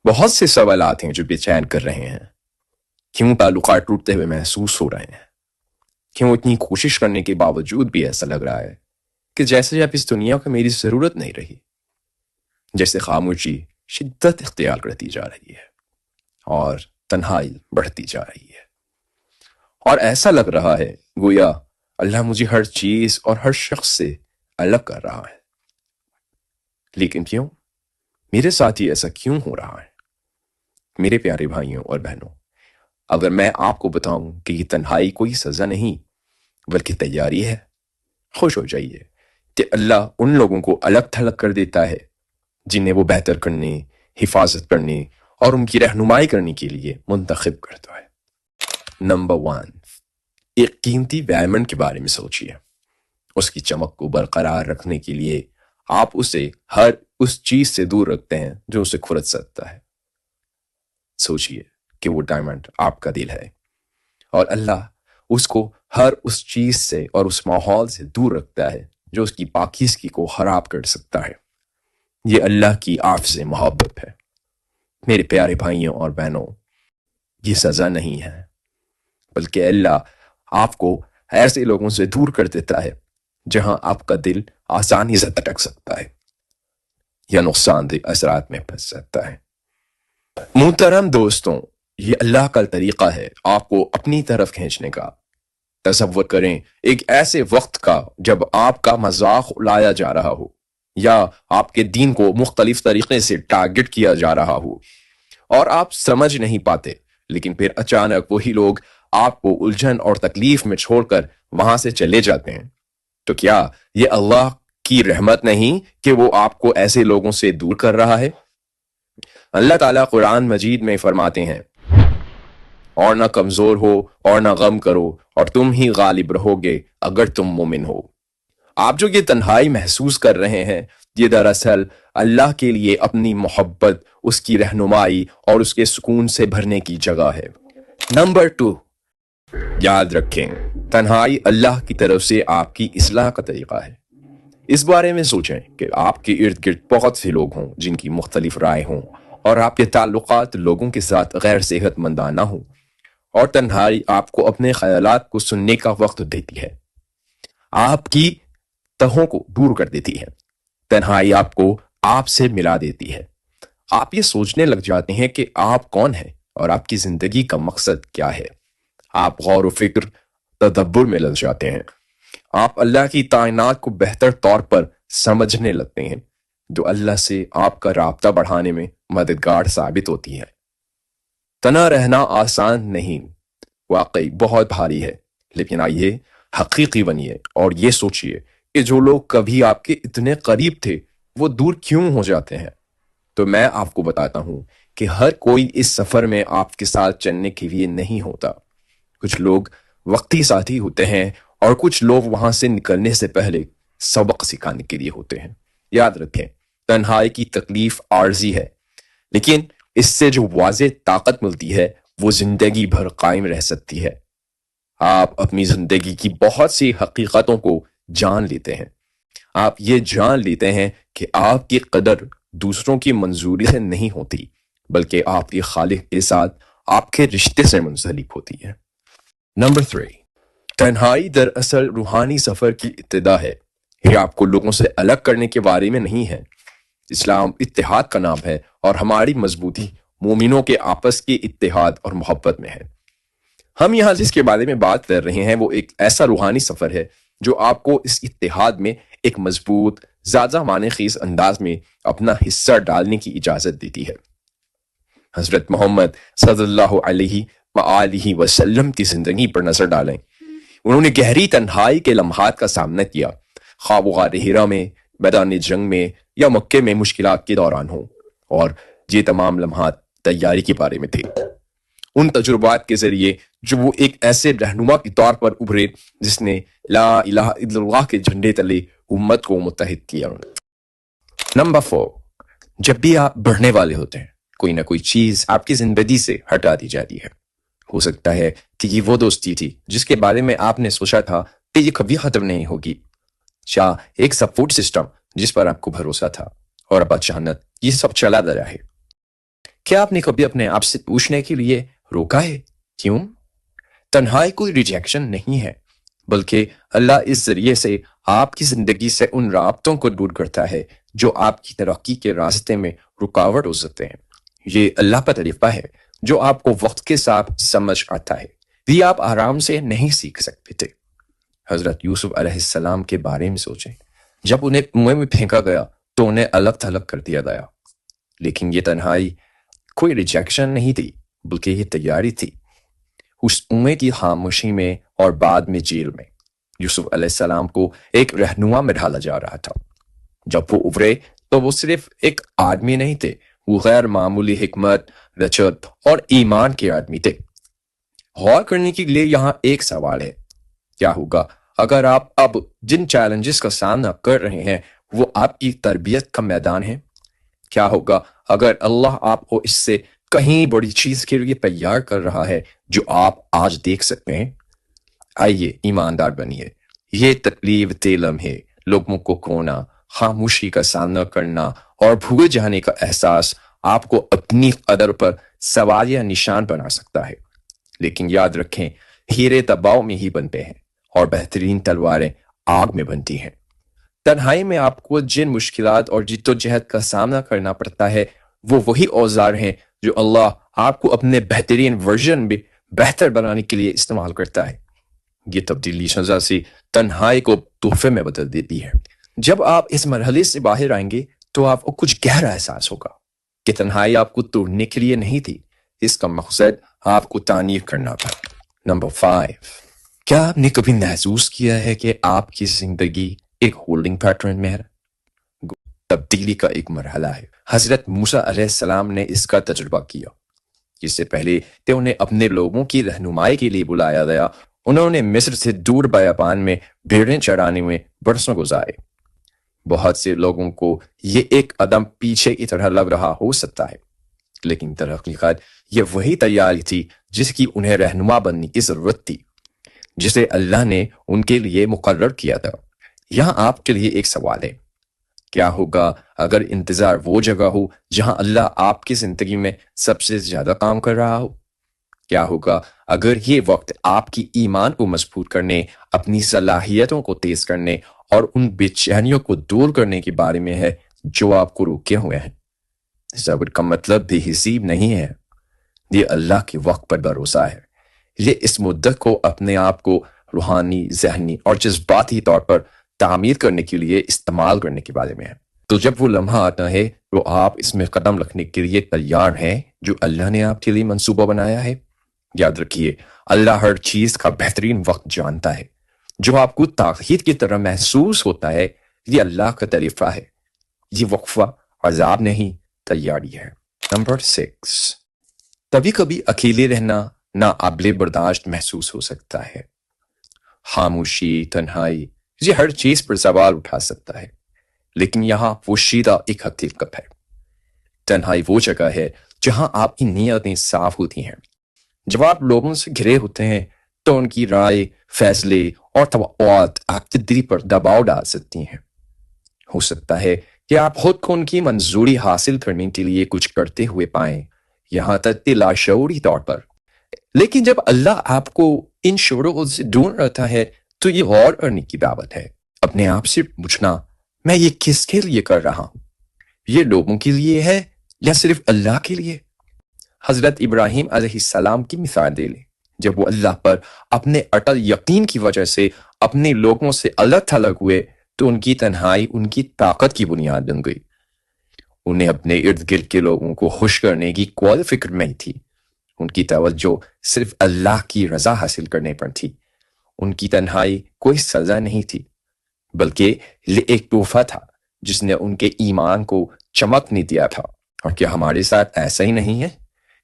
بہت سے سوالات ہیں جو بے چین کر رہے ہیں۔ کیوں تعلقات ٹوٹتے ہوئے محسوس ہو رہے ہیں؟ کیوں اتنی کوشش کرنے کے باوجود بھی ایسا لگ رہا ہے کہ جیسے اب اس دنیا کو میری ضرورت نہیں رہی؟ جیسے خاموشی شدت اختیار کرتی جا رہی ہے اور تنہائی بڑھتی جا رہی ہے، اور ایسا لگ رہا ہے گویا اللہ مجھے ہر چیز اور ہر شخص سے الگ کر رہا ہے۔ لیکن کیوں؟ میرے ساتھ ہی ایسا کیوں ہو رہا ہے؟ میرے پیارے بھائیوں اور بہنوں، اگر میں آپ کو بتاؤں کہ یہ تنہائی کوئی سزا نہیں بلکہ تیاری ہے، خوش ہو جائیے کہ اللہ ان لوگوں کو الگ تھلگ کر دیتا ہے جنہیں وہ بہتر کرنے، حفاظت کرنے اور ان کی رہنمائی کرنے کے لیے منتخب کرتا ہے۔ نمبر 1، ایک قیمتی ڈائمنڈ کے بارے میں سوچیے۔ اس کی چمک کو برقرار رکھنے کے لیے آپ اسے ہر اس چیز سے دور رکھتے ہیں جو اسے کھرچ سکتا ہے۔ سوچیے کہ وہ ڈائمنڈ آپ کا دل ہے، اور اللہ اس کو ہر اس چیز سے اور اس ماحول سے دور رکھتا ہے جو اس کی پاکیزگی کو خراب کر سکتا ہے۔ یہ اللہ کی آپ سے محبت ہے۔ میرے پیارے بھائیوں اور بہنوں، یہ سزا نہیں ہے، بلکہ اللہ آپ کو ایسے لوگوں سے دور کر دیتا ہے جہاں آپ کا دل آسانی سے تٹک سکتا ہے یا نقصان دہ اثرات میں پھنس سکتا ہے۔ محترم دوستوں، یہ اللہ کا طریقہ ہے آپ کو اپنی طرف کھینچنے کا۔ تصور کریں ایک ایسے وقت کا جب آپ کا مذاق اڑایا جا رہا ہو یا آپ کے دین کو مختلف طریقے سے ٹارگٹ کیا جا رہا ہو اور آپ سمجھ نہیں پاتے، لیکن پھر اچانک وہی لوگ آپ کو الجھن اور تکلیف میں چھوڑ کر وہاں سے چلے جاتے ہیں۔ تو کیا یہ اللہ کی رحمت نہیں کہ وہ آپ کو ایسے لوگوں سے دور کر رہا ہے؟ اللہ تعالیٰ قرآن مجید میں فرماتے ہیں، اور نہ کمزور ہو اور نہ غم کرو، اور تم ہی غالب رہو گے اگر تم مومن ہو۔ آپ جو یہ تنہائی محسوس کر رہے ہیں، یہ دراصل اللہ کے لیے اپنی محبت، اس کی رہنمائی اور اس کے سکون سے بھرنے کی جگہ ہے۔ نمبر 2، یاد رکھیں تنہائی اللہ کی طرف سے آپ کی اصلاح کا طریقہ ہے۔ اس بارے میں سوچیں کہ آپ کے ارد گرد بہت سے لوگ ہوں جن کی مختلف رائے ہوں، اور آپ کے تعلقات لوگوں کے ساتھ غیر صحت مندانہ ہوں، اور تنہائی آپ کو اپنے خیالات کو سننے کا وقت دیتی ہے، آپ کی تہوں کو دور کر دیتی ہے۔ تنہائی آپ کو آپ سے ملا دیتی ہے۔ آپ یہ سوچنے لگ جاتے ہیں کہ آپ کون ہیں اور آپ کی زندگی کا مقصد کیا ہے۔ آپ غور و فکر، تدبر میں لگ جاتے ہیں۔ آپ اللہ کی تعینات کو بہتر طور پر سمجھنے لگتے ہیں، جو اللہ سے آپ کا رابطہ بڑھانے میں مددگار ثابت ہوتی ہے۔ تنہا رہنا آسان نہیں، واقعی بہت بھاری ہے، لیکن آئیے حقیقی بنیے اور یہ سوچئے کہ جو لوگ کبھی آپ کے اتنے قریب تھے وہ دور کیوں ہو جاتے ہیں۔ تو میں آپ کو بتاتا ہوں کہ ہر کوئی اس سفر میں آپ کے ساتھ چلنے کے لیے نہیں ہوتا۔ کچھ لوگ وقتی ساتھی ہوتے ہیں اور کچھ لوگ وہاں سے نکلنے سے پہلے سبق سکھانے کے لیے ہوتے ہیں۔ یاد رکھیں تنہائی کی تکلیف عارضی ہے، لیکن اس سے جو واضح طاقت ملتی ہے وہ زندگی بھر قائم رہ سکتی ہے۔ آپ اپنی زندگی کی بہت سی حقیقتوں کو جان لیتے ہیں۔ آپ یہ جان لیتے ہیں کہ آپ کی قدر دوسروں کی منظوری سے نہیں ہوتی، بلکہ آپ کے خالق کے ساتھ آپ کے رشتے سے منسلک ہوتی ہے۔ نمبر 3، تنہائی دراصل روحانی سفر کی ابتدا ہے۔ یہ آپ کو لوگوں سے الگ کرنے کے بارے میں نہیں ہے۔ اسلام اتحاد کا نام ہے، اور ہماری مضبوطی مومنوں کے آپس کے اتحاد اور محبت میں ہے۔ ہم یہاں جس کے بارے میں بات کر رہے ہیں وہ ایک ایسا روحانی سفر ہے جو آپ کو اس اتحاد میں ایک مضبوط، زیادہ معنی خیز انداز میں اپنا حصہ ڈالنے کی اجازت دیتی ہے۔ حضرت محمد صلی اللہ علیہ وآلہ وسلم کی زندگی پر نظر ڈالیں۔ انہوں نے گہری تنہائی کے لمحات کا سامنا کیا، خواہ وہ غار حرا میں، میدان جنگ میں یا مکے میں مشکلات کے دوران ہوں، اور یہ تمام لمحات تیاری کے بارے میں تھے۔ ان تجربات کے ذریعے جو وہ ایک ایسے رہنما کے طور پر ابھرے جس نے لا الہ الا اللہ کے جھنڈے تلے امت کو متحد کیا۔ نمبر 4، جب بھی آپ بڑھنے والے ہوتے ہیں کوئی نہ کوئی چیز آپ کی زندگی سے ہٹا دی جاتی ہے۔ ہو سکتا ہے کہ یہ وہ دوستی تھی جس کے بارے میں آپ نے سوچا تھا کہ یہ کبھی ختم نہیں ہوگی، یا ایک سپورٹ سسٹم جس پر آپ کو بھروسہ تھا، اور اب اچانک یہ سب چلا گیا ہے۔ کیا آپ نے کبھی اپنے آپ سے پوچھنے کے لیے روکا ہے کیوں؟ تنہائی کوئی ریجیکشن نہیں ہے، بلکہ اللہ اس ذریعے سے آپ کی زندگی سے ان رابطوں کو دور کرتا ہے جو آپ کی ترقی کے راستے میں رکاوٹ ہو سکتے ہیں۔ یہ اللہ کا طریقہ ہے جو آپ کو وقت کے ساتھ سمجھ آتا ہے، یہ آپ آرام سے نہیں سیکھ سکتے تھے۔ حضرت یوسف علیہ السلام کے بارے میں سوچیں، جب انہیں کنویں میں پھینکا گیا تو انہیں الگ تھلگ کر دیا گیا، لیکن یہ تنہائی کوئی ریجیکشن نہیں تھی، بلکہ یہ تیاری تھی۔ اس کنویں کی خاموشی میں اور بعد میں جیل میں یوسف علیہ السلام کو ایک رہنما میں ڈھالا جا رہا تھا۔ جب وہ ابھرے تو وہ صرف ایک آدمی نہیں تھے، وہ غیر معمولی حکمت، رچت اور ایمان کے آدمی تھے۔ غور کرنے کے لیے یہاں ایک سوال ہے، کیا ہوگا اگر آپ اب جن چیلنجز کا سامنا کر رہے ہیں وہ آپ کی تربیت کا میدان ہے؟ کیا ہوگا اگر اللہ آپ کو اس سے کہیں بڑی چیز کے لیے تیار کر رہا ہے جو آپ آج دیکھ سکتے ہیں؟ آئیے ایماندار بنیے، یہ تکلیف دہ لمحے، لوگوں کو کھونا، خاموشی کا سامنا کرنا اور بھول جانے کا احساس آپ کو اپنی قدر پر سوال یا نشان بنا سکتا ہے، لیکن یاد رکھیں ہیرے دباؤ میں ہی بنتے ہیں اور بہترین تلواریں آگ میں بنتی ہیں۔ تنہائی میں آپ کو جن مشکلات اور جدوجہد کا سامنا کرنا پڑتا ہے وہ وہی اوزار ہیں جو اللہ آپ کو اپنے بہترین ورژن میں بہتر بنانے کے لیے استعمال کرتا ہے۔ یہ تبدیلی سزا سے تنہائی کو تحفے میں بدل دیتی ہے۔ جب آپ اس مرحلے سے باہر آئیں گے تو آپ کو کچھ گہرا احساس ہوگا کہ تنہائی آپ کو توڑنے کے لیے نہیں تھی، اس کا مقصد آپ کو تعمیر کرنا تھا۔ نمبر 5، کیا آپ نے کبھی محسوس کیا ہے کہ آپ کی زندگی ایک ہولڈنگ پیٹرن میں ہے؟ تبدیلی کا ایک مرحلہ ہے۔ حضرت موسیٰ علیہ السلام نے اس کا تجربہ کیا۔ اس سے پہلے کہ انہیں اپنے لوگوں کی رہنمائی کے لیے بلایا گیا، انہوں نے مصر سے دور بیابان میں بھیڑیں چرانے میں برسوں گزارے۔ بہت سے لوگوں کو یہ ایک قدم پیچھے کی طرح لگ رہا ہو سکتا ہے، لیکن در حقیقت یہ وہی تیاری تھی جس کی انہیں رہنما بننے کی ضرورت تھی، جسے اللہ نے ان کے لیے مقرر کیا تھا۔ یہاں آپ کے لیے ایک سوال ہے، کیا ہوگا اگر انتظار وہ جگہ ہو جہاں اللہ آپ کی زندگی میں سب سے زیادہ کام کر رہا ہو؟ کیا ہوگا اگر یہ وقت آپ کی ایمان کو مضبوط کرنے، اپنی صلاحیتوں کو تیز کرنے اور ان بے چینیوں کو دور کرنے کے بارے میں ہے جو آپ کو روکے ہوئے ہیں؟ صبر کا مطلب بے حسیب نہیں ہے، یہ اللہ کے وقت پر بھروسہ ہے۔ یہ اس مدت کو اپنے آپ کو روحانی، ذہنی اور جذباتی طور پر تعمیر کرنے کے لیے استعمال کرنے کے بارے میں ہے۔ تو جب وہ لمحہ آتا ہے تو آپ اس میں قدم رکھنے کے لیے تیار ہیں جو اللہ نے آپ کے لیے منصوبہ بنایا ہے؟ یاد رکھیے، اللہ ہر چیز کا بہترین وقت جانتا ہے۔ جو آپ کو تاخیر کی طرح محسوس ہوتا ہے، یہ اللہ کا طریقہ ہے۔ یہ وقفہ عذاب نہیں، تیاری ہے۔ نمبر 6، کبھی کبھی اکیلے رہنا ناقابل برداشت محسوس ہو سکتا ہے۔ خاموشی، تنہائی، یہ ہر چیز پر سوال اٹھا سکتا ہے، لیکن یہاں پوشیدہ ایک حقیقت ہے۔ تنہائی وہ جگہ ہے جہاں آپ کی نیتیں صاف ہوتی ہیں۔ جب آپ لوگوں سے گھرے ہوتے ہیں تو ان کی رائے، فیصلے اور توقعات آپ کے دل پر دباؤ ڈال سکتی ہیں۔ ہو سکتا ہے کہ آپ خود کو ان کی منظوری حاصل کرنے کے لیے کچھ کرتے ہوئے پائیں، یہاں تک کہ لاشعوری طور پر۔ لیکن جب اللہ آپ کو ان شعوروں سے دور رہتا ہے تو یہ غور کرنے کی دعوت ہے، اپنے آپ سے پوچھنا، میں یہ کس کے لیے کر رہا ہوں؟ یہ لوگوں کے لیے ہے یا صرف اللہ کے لیے؟ حضرت ابراہیم علیہ السلام کی مثال دے لیں، جب وہ اللہ پر اپنے اٹل یقین کی وجہ سے اپنے لوگوں سے الگ تھلگ ہوئے تو ان کی تنہائی ان کی طاقت کی بنیاد بن گئی۔ انہیں اپنے ارد گرد کے لوگوں کو خوش کرنے کی کوئی فکر نہیں تھی، ان کی توجہ صرف اللہ کی رضا حاصل کرنے پر تھی۔ ان کی تنہائی کوئی سزا نہیں تھی، بلکہ یہ ایک تحفہ تھا جس نے ان کے ایمان کو چمکنے دیا تھا۔ اور کیا ہمارے ساتھ ایسا ہی نہیں ہے؟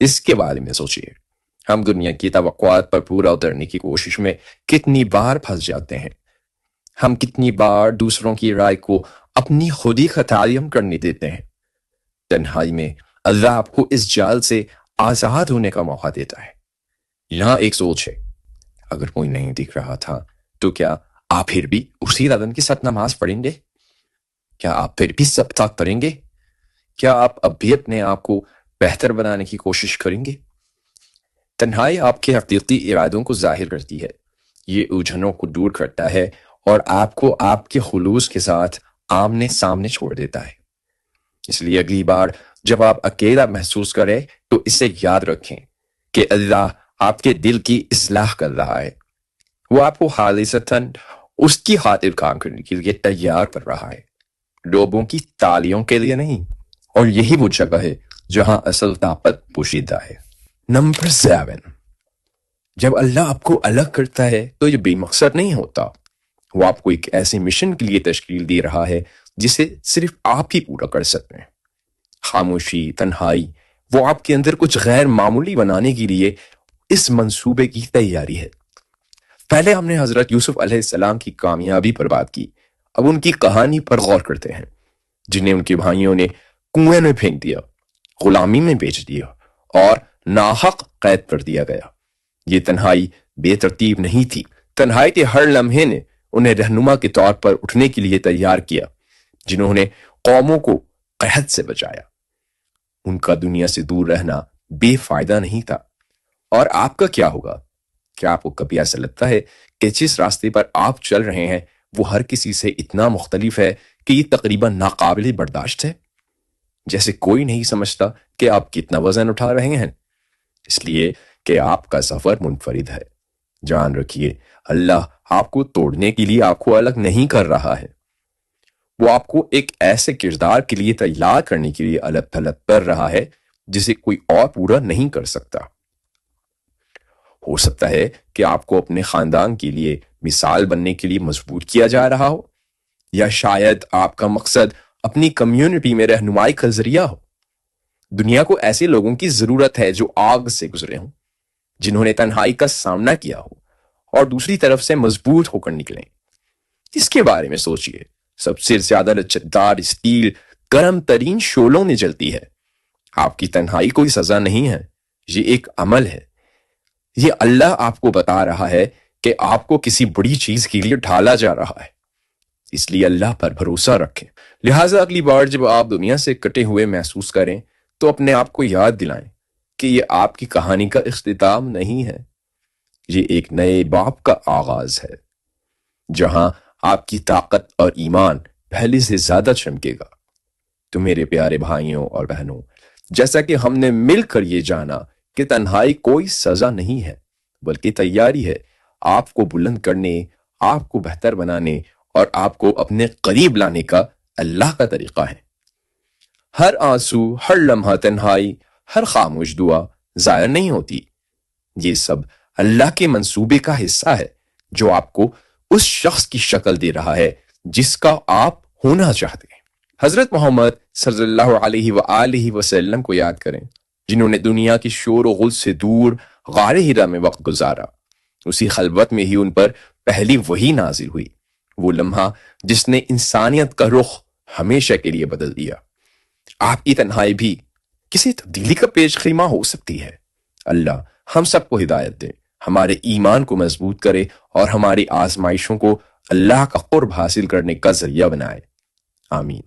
اس کے بارے میں سوچیے، ہم دنیا کی توقعات پر پورا اترنے کی کوشش میں کتنی بار پھنس جاتے ہیں۔ ہم کتنی بار دوسروں کی رائے کو اپنی خودی کا تعین کرنے دیتے ہیں۔ تنہائی میں اللہ آپ کو اس جال سے آزاد ہونے کا موقع دیتا ہے۔ یہاں ایک سوچ ہے، اگر کوئی نہیں دکھ رہا تھا تو کیا آپ پھر بھی اسی لگن کے ساتھ نماز پڑھیں گے؟ کیا آپ پھر بھی سب تک کریں گے؟ کیا آپ اب بھی اپنے آپ کو بہتر بنانے کی کوشش کریں گے۔ تنہائی آپ کے حقیقی ارادوں کو ظاہر کرتی ہے، یہ الجھنوں کو دور کرتا ہے اور آپ کو آپ کے خلوص کے ساتھ آمنے سامنے چھوڑ دیتا ہے۔ اس لیے اگلی بار جب آپ اکیلا محسوس کریں تو اسے یاد رکھیں کہ اللہ آپ کے دل کی اصلاح کر رہا ہے، وہ آپ کو خالصتاً اس کی خاطر کام کرنے کے لیے تیار کر رہا ہے، لوگوں کی تالیوں کے لیے نہیں۔ اور یہی وہ جگہ ہے جہاں اصل طاقت پوشیدہ ہے۔ نمبر 7، جب اللہ آپ کو الگ کرتا ہے تو یہ بے مقصد نہیں ہوتا، وہ آپ کو ایک ایسے مشن کے لیے تشکیل دے رہا ہے جسے صرف آپ ہی پورا کر سکتے ہیں۔ خاموشی، تنہائی، وہ آپ کے اندر کچھ غیر معمولی بنانے کے لیے اس منصوبے کی تیاری ہے۔ پہلے ہم نے حضرت یوسف علیہ السلام کی کامیابی پر بات کی، اب ان کی کہانی پر غور کرتے ہیں، جنہیں ان کے بھائیوں نے کنویں میں پھینک دیا، غلامی میں بیچ دیا اور ناحق قید کر دیا گیا۔ یہ تنہائی بے ترتیب نہیں تھی، تنہائی کے ہر لمحے نے انہیں رہنما کے طور پر اٹھنے کے لیے تیار کیا، جنہوں نے قوموں کو قحط سے بچایا۔ ان کا دنیا سے دور رہنا بے فائدہ نہیں تھا۔ اور آپ کا کیا ہوگا؟ کیا آپ کو کبھی ایسا لگتا ہے کہ جس راستے پر آپ چل رہے ہیں وہ ہر کسی سے اتنا مختلف ہے کہ یہ تقریباً ناقابل برداشت ہے؟ جیسے کوئی نہیں سمجھتا کہ آپ کتنا وزن اٹھا رہے ہیں، اس لیے کہ آپ کا سفر منفرد ہے۔ جان رکھیے، اللہ آپ کو توڑنے کے لیے آپ کو الگ نہیں کر رہا ہے، وہ آپ کو ایک ایسے کردار کے لیے تیار کرنے کے لیے الگ تھلگ کر رہا ہے جسے کوئی اور پورا نہیں کر سکتا۔ ہو سکتا ہے کہ آپ کو اپنے خاندان کے لیے مثال بننے کے لیے مجبور کیا جا رہا ہو، یا شاید آپ کا مقصد اپنی کمیونٹی میں رہنمائی کا ذریعہ ہو۔ دنیا کو ایسے لوگوں کی ضرورت ہے جو آگ سے گزرے ہوں، جنہوں نے تنہائی کا سامنا کیا ہو اور دوسری طرف سے مضبوط ہو کر نکلیں۔ اس کے بارے میں سوچئے، سب سے زیادہ لچکدار اسٹیل گرم ترین شعلوں میں جلتی ہے۔ آپ کی تنہائی کوئی سزا نہیں ہے، یہ ایک عمل ہے۔ یہ اللہ آپ کو بتا رہا ہے کہ آپ کو کسی بڑی چیز کے لیے ڈھالا جا رہا ہے، اس لیے اللہ پر بھروسہ رکھیں۔ لہٰذا اگلی بار جب آپ دنیا سے کٹے ہوئے محسوس کریں تو اپنے آپ کو یاد دلائیں کہ یہ آپ کی کہانی کا اختتام نہیں ہے، یہ ایک نئے باب کا آغاز ہے، جہاں آپ کی طاقت اور ایمان پہلے سے زیادہ چمکے گا۔ تو میرے پیارے بھائیوں اور بہنوں، جیسا کہ ہم نے مل کر یہ جانا کہ تنہائی کوئی سزا نہیں ہے بلکہ تیاری ہے، آپ کو بلند کرنے، آپ کو بہتر بنانے اور آپ کو اپنے قریب لانے کا اللہ کا طریقہ ہے۔ ہر آنسو، ہر لمحہ تنہائی، ہر خاموش دعا ضائع نہیں ہوتی، یہ سب اللہ کے منصوبے کا حصہ ہے جو آپ کو اس شخص کی شکل دے رہا ہے جس کا آپ ہونا چاہتے ہیں۔ حضرت محمد صلی اللہ علیہ وآلہ وسلم کو یاد کریں، جنہوں نے دنیا کی شور و غل سے دور غار ہرا میں وقت گزارا۔ اسی خلوت میں ہی ان پر پہلی وحی نازل ہوئی، وہ لمحہ جس نے انسانیت کا رخ ہمیشہ کے لیے بدل دیا۔ آپ کی تنہائی بھی کسی تبدیلی کا پیش خیمہ ہو سکتی ہے۔ اللہ ہم سب کو ہدایت دے، ہمارے ایمان کو مضبوط کرے اور ہماری آزمائشوں کو اللہ کا قرب حاصل کرنے کا ذریعہ بنائے۔ آمین۔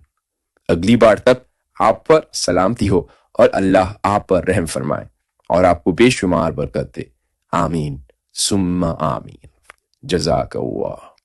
اگلی بار تک آپ پر سلامتی ہو اور اللہ آپ پر رحم فرمائے اور آپ کو بے شمار برکت دے۔ آمین ثم آمین۔ جزاک اللہ۔